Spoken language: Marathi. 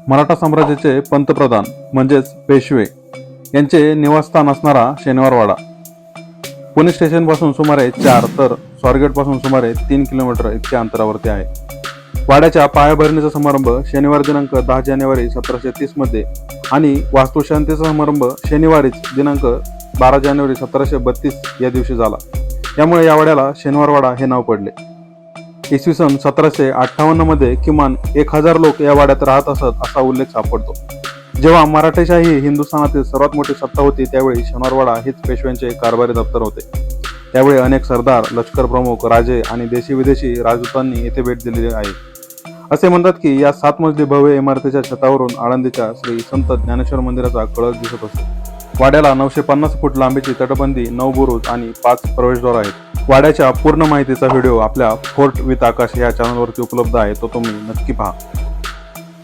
मराठा साम्राज्याचे पंतप्रधान म्हणजेच पेशवे यांचे निवासस्थान असणारा शनिवारवाडा पुणे स्टेशन पासून सुमारे 4 तर स्वारगेट पासून सुमारे 3 किलोमीटर इतक्या अंतरावरती आहे. वाड्याच्या पायाभरणीचा समारंभ शनिवार दिनांक 10 जानेवारी 1730 मध्ये आणि वास्तुशांतीचा समारंभ शनिवारीच दिनांक 12 जानेवारी 1732 या दिवशी झाला. यामुळे या वाड्याला शनिवारवाडा हे नाव पडले. इसवी सन 1758 मध्ये किमान 1000 लोक या वाड्यात राहत असत असा उल्लेख सापडतो. जेव्हा मराठेशाही हिंदुस्थानातील सर्वात मोठी सत्ता होती त्यावेळी शनिवारवाडा हेच पेशव्यांचे कारभारी दप्तर होते. त्यावेळी अनेक सरदार, लष्कर प्रमुख, राजे आणि देशी विदेशी राजदूतांनी येथे भेट दिलेली आहे. असे म्हणतात की या 7 मजली भव्य इमारतीच्या छतावरून आळंदीच्या श्री संत ज्ञानेश्वर मंदिराचा कळस दिसत असतो. वाड्याला 950 फूट लांबीची तटबंदी, 9 बुरुज आणि 5 प्रवेशद्वार आहेत. वाड्याच्या पूर्ण माहितीचा व्हिडिओ आपल्या फोर्ट विथ आकाश या चॅनलवरती उपलब्ध आहे, तो तुम्ही नक्की पहा.